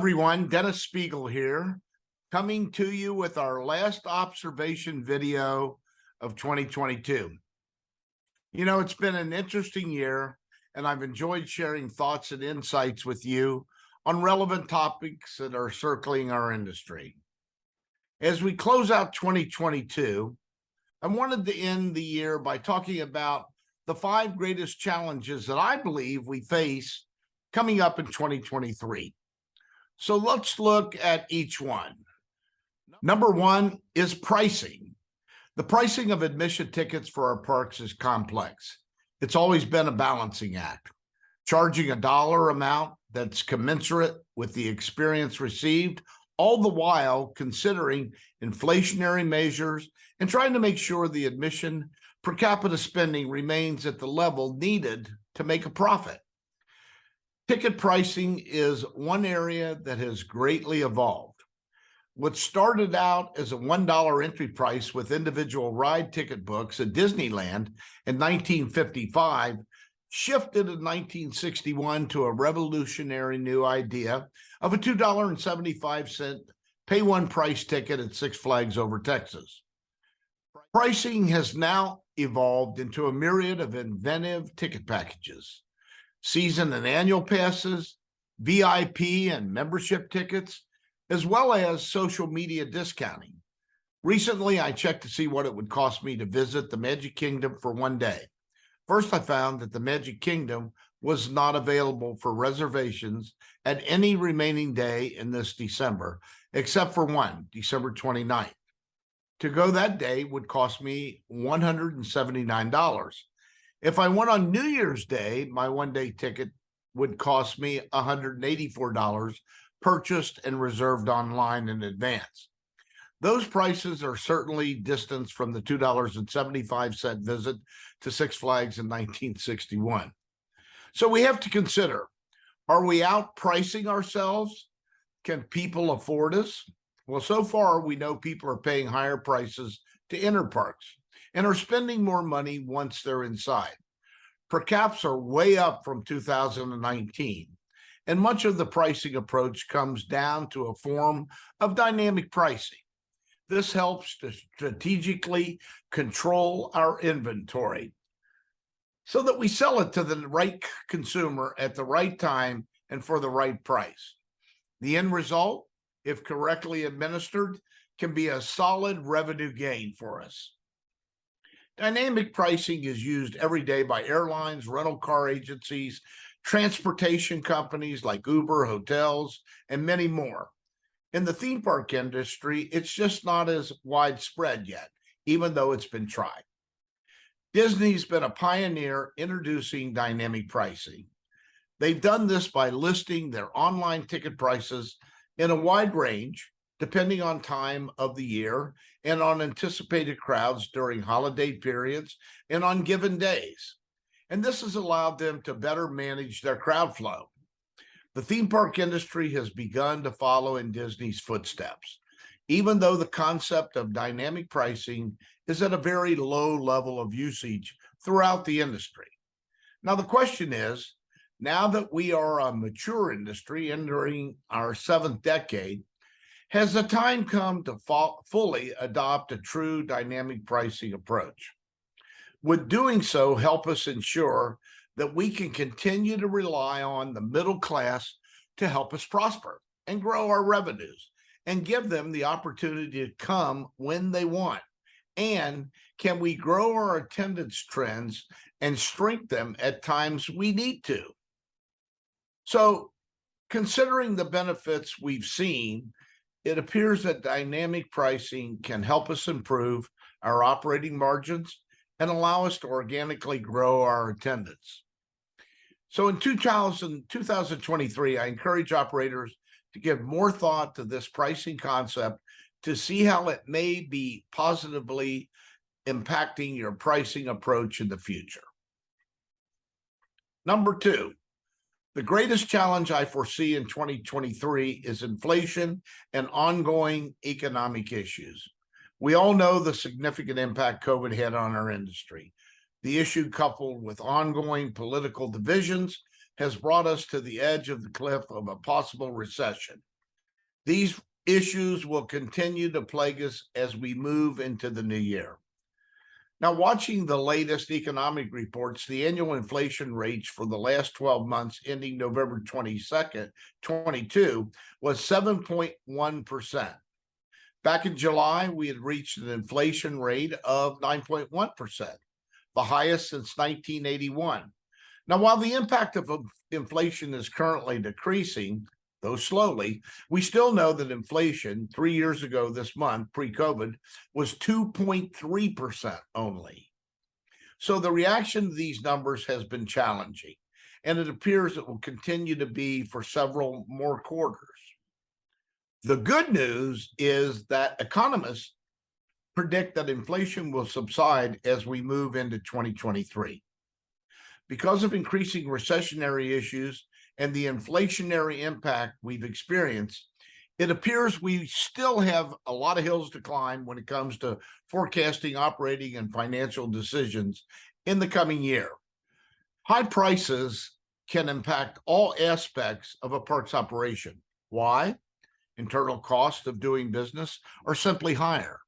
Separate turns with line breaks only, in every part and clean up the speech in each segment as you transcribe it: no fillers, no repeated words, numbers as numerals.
everyone, Dennis Speigel here, coming to you with our last observation video of 2022. You know, it's been an interesting year, and I've enjoyed sharing thoughts and insights with you on relevant topics that are circling our industry. As we close out 2022, I wanted to end the year by talking about the 5 greatest challenges that I believe we face coming up in 2023. So let's look at each one. Number 1 is pricing. The pricing of admission tickets for our parks is complex. It's always been a balancing act, charging a dollar amount that's commensurate with the experience received, all the while considering inflationary measures and trying to make sure the admission per capita spending remains at the level needed to make a profit. Ticket pricing is one area that has greatly evolved. What started out as a $1 entry price with individual ride ticket books at Disneyland in 1955 shifted in 1961 to a revolutionary new idea of a $2.75 pay one price ticket at Six Flags Over Texas. Pricing has now evolved into a myriad of inventive ticket packages. Season and annual passes, VIP and membership tickets, as well as social media discounting. Recently, I checked to see what it would cost me to visit the Magic Kingdom for one day. First, I found that the Magic Kingdom was not available for reservations at any remaining day in this December, except for one, December 29th. To go that day would cost me $179. If I went on New Year's Day, my one-day ticket would cost me $184, purchased and reserved online in advance. Those prices are certainly distanced from the $2.75 visit to Six Flags in 1961. So we have to consider, are we outpricing ourselves? Can people afford us? Well, so far, we know people are paying higher prices to enter parks and are spending more money once they're inside. Per caps are way up from 2019, and much of the pricing approach comes down to a form of dynamic pricing. This helps to strategically control our inventory so that we sell it to the right consumer at the right time and for the right price. The end result, if correctly administered, can be a solid revenue gain for us. Dynamic pricing is used every day by airlines, rental car agencies, transportation companies like Uber, hotels, and many more. In the theme park industry, it's just not as widespread yet, even though it's been tried. Disney's been a pioneer introducing dynamic pricing. They've done this by listing their online ticket prices in a wide range, depending on time of the year and on anticipated crowds during holiday periods and on given days. And this has allowed them to better manage their crowd flow. The theme park industry has begun to follow in Disney's footsteps, even though the concept of dynamic pricing is at a very low level of usage throughout the industry. Now, the question is, now that we are a mature industry entering our 7th decade, has the time come to fully adopt a true dynamic pricing approach? Would doing so help us ensure that we can continue to rely on the middle class to help us prosper and grow our revenues and give them the opportunity to come when they want? And can we grow our attendance trends and shrink them at times we need to? So, considering the benefits we've seen, it appears that dynamic pricing can help us improve our operating margins and allow us to organically grow our attendance. So in 2023, I encourage operators to give more thought to this pricing concept to see how it may be positively impacting your pricing approach in the future. Number 2, the greatest challenge I foresee in 2023 is inflation and ongoing economic issues. We all know the significant impact COVID had on our industry. The issue, coupled with ongoing political divisions, has brought us to the edge of the cliff of a possible recession. These issues will continue to plague us as we move into the new year. Now, watching the latest economic reports, the annual inflation rates for the last 12 months ending November 22nd, 22 was 7.1%. Back in July, we had reached an inflation rate of 9.1%, the highest since 1981. Now, while the impact of inflation is currently decreasing, though slowly, we still know that inflation 3 years ago this month, pre-COVID, was 2.3% only. So the reaction to these numbers has been challenging, and it appears it will continue to be for several more quarters. The good news is that economists predict that inflation will subside as we move into 2023. Because of increasing recessionary issues and the inflationary impact we've experienced, it appears we still have a lot of hills to climb when it comes to forecasting, operating, and financial decisions in the coming year. High prices can impact all aspects of a park's operation. Why? Internal costs of doing business are simply higher.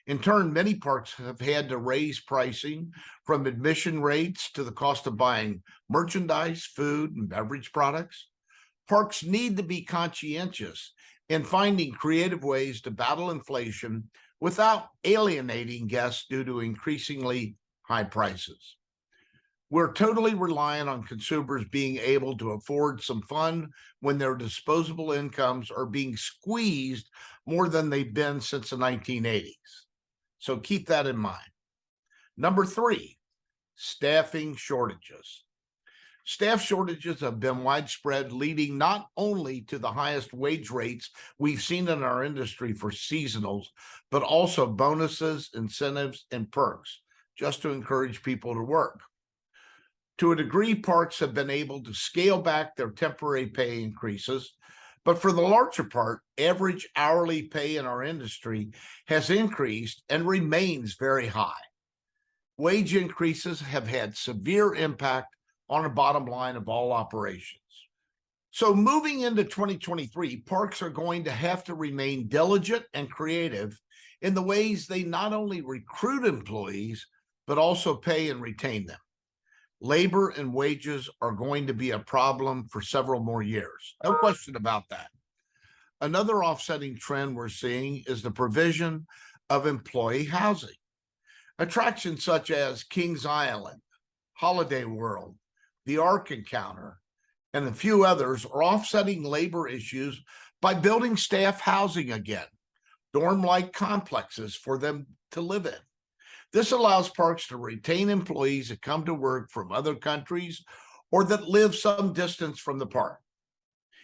In turn, many parks have had to raise pricing from admission rates to the cost of buying merchandise, food, and beverage products. Parks need to be conscientious in finding creative ways to battle inflation without alienating guests due to increasingly high prices. We're totally reliant on consumers being able to afford some fun when their disposable incomes are being squeezed more than they've been since the 1980s. So keep that in mind. Number 3, staffing shortages. Staff shortages have been widespread, leading not only to the highest wage rates we've seen in our industry for seasonals, but also bonuses, incentives, and perks, just to encourage people to work. To a degree, parks have been able to scale back their temporary pay increases, but for the larger part, average hourly pay in our industry has increased and remains very high. Wage increases have had severe impact on the bottom line of all operations. So moving into 2023, parks are going to have to remain diligent and creative in the ways they not only recruit employees, but also pay and retain them. Labor and wages are going to be a problem for several more years. No question about that. Another offsetting trend we're seeing is the provision of employee housing. Attractions such as Kings Island, Holiday World, the Ark Encounter, and a few others are offsetting labor issues by building staff housing again, dorm-like complexes for them to live in. This allows parks to retain employees that come to work from other countries or that live some distance from the park.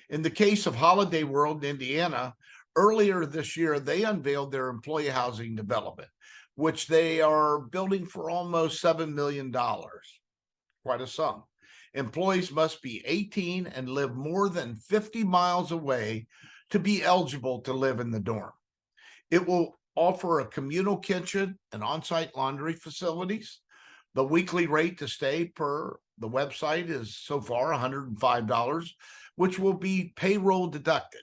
In the case of Holiday World in Indiana, earlier this year, they unveiled their employee housing development, which they are building for almost $7 million. Quite a sum. Employees must be 18 and live more than 50 miles away to be eligible to live in the dorm. It will offer a communal kitchen and on-site laundry facilities. The weekly rate to stay per the website is so far $105, which will be payroll deducted.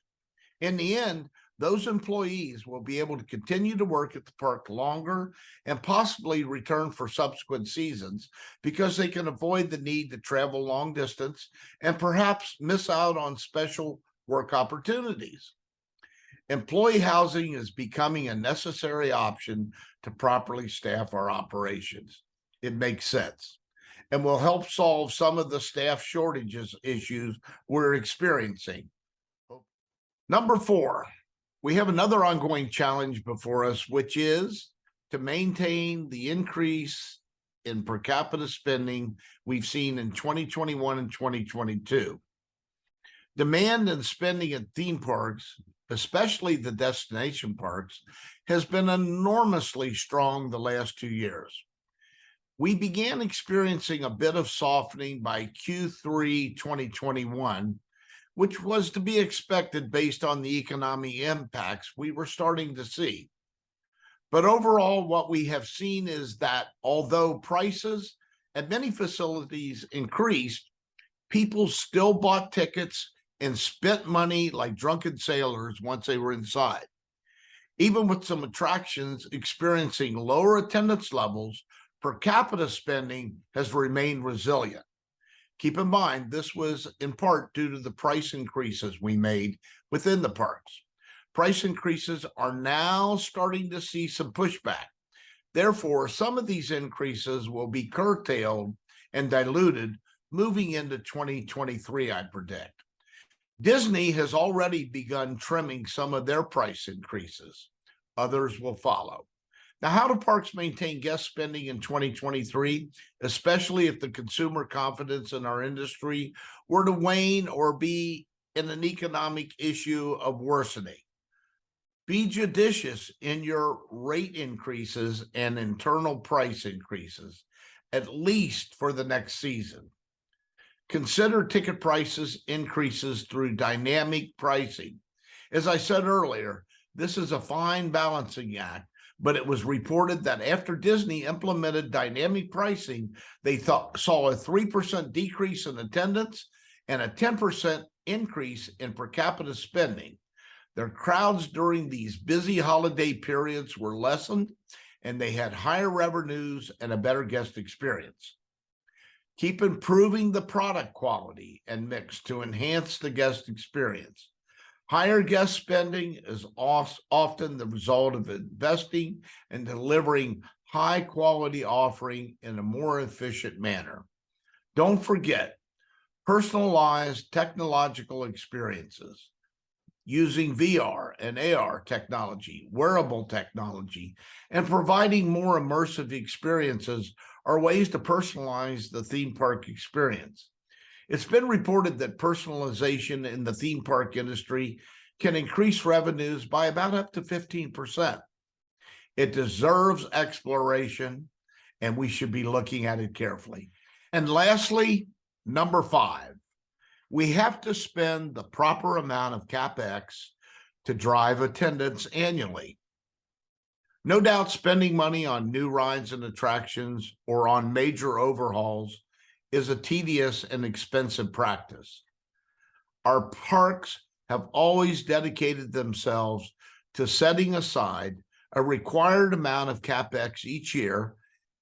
In the end, those employees will be able to continue to work at the park longer and possibly return for subsequent seasons because they can avoid the need to travel long distance and perhaps miss out on special work opportunities. Employee housing is becoming a necessary option to properly staff our operations. It makes sense and will help solve some of the staff shortages issues we're experiencing. Number 4, we have another ongoing challenge before us, which is to maintain the increase in per capita spending we've seen in 2021 and 2022. Demand and spending at theme parks, especially the destination parks, has been enormously strong the last 2 years. We began experiencing a bit of softening by Q3 2021, which was to be expected based on the economic impacts we were starting to see. But overall, what we have seen is that although prices at many facilities increased, people still bought tickets and spent money like drunken sailors once they were inside. Even with some attractions experiencing lower attendance levels, per capita spending has remained resilient. Keep in mind, this was in part due to the price increases we made within the parks. Price increases are now starting to see some pushback. Therefore, some of these increases will be curtailed and diluted moving into 2023, I predict. Disney has already begun trimming some of their price increases. Others will follow. Now, how do parks maintain guest spending in 2023, especially if the consumer confidence in our industry were to wane or be in an economic issue of worsening? Be judicious in your rate increases and internal price increases, at least for the next season. Consider ticket prices increases through dynamic pricing. As I said earlier, this is a fine balancing act, but it was reported that after Disney implemented dynamic pricing, they saw a 3% decrease in attendance and a 10% increase in per capita spending. Their crowds during these busy holiday periods were lessened, and they had higher revenues and a better guest experience. Keep improving the product quality and mix to enhance the guest experience. Higher guest spending is often the result of investing and delivering high quality offering in a more efficient manner. Don't forget, personalized technological experiences using VR and AR technology, wearable technology, and providing more immersive experiences are ways to personalize the theme park experience. It's been reported that personalization in the theme park industry can increase revenues by about up to 15%. It deserves exploration, and we should be looking at it carefully. And lastly, number 5, we have to spend the proper amount of CapEx to drive attendance annually. No doubt spending money on new rides and attractions or on major overhauls is a tedious and expensive practice. Our parks have always dedicated themselves to setting aside a required amount of CapEx each year,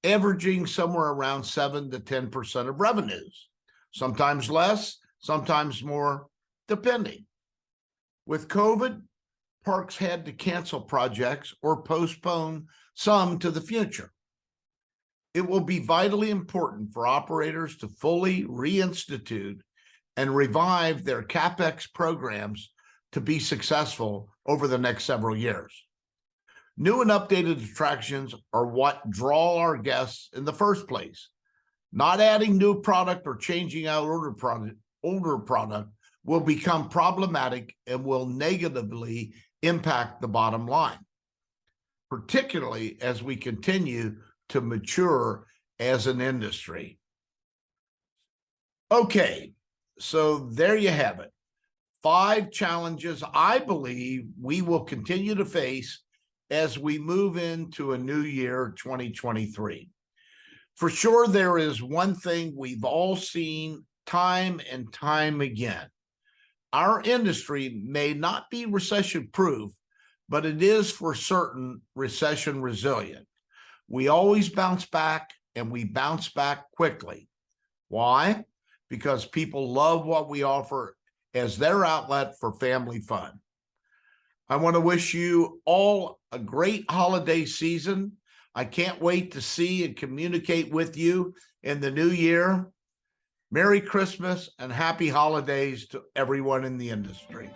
averaging somewhere around 7 to 10% of revenues, sometimes less, sometimes more, depending. With COVID, parks had to cancel projects or postpone some to the future. It will be vitally important for operators to fully reinstitute and revive their CapEx programs to be successful over the next several years. New and updated attractions are what draw our guests in the first place. Not adding new product or changing out older product will become problematic and will negatively impact the bottom line, particularly as we continue to mature as an industry. Okay, so there you have it. 5 challenges I believe we will continue to face as we move into a new year, 2023. For sure, there is one thing we've all seen time and time again. Our industry may not be recession-proof, but it is for certain recession resilient. We always bounce back, and we bounce back quickly. Why? Because people love what we offer as their outlet for family fun. I want to wish you all a great holiday season. I can't wait to see and communicate with you in the new year. Merry Christmas and happy holidays to everyone in the industry.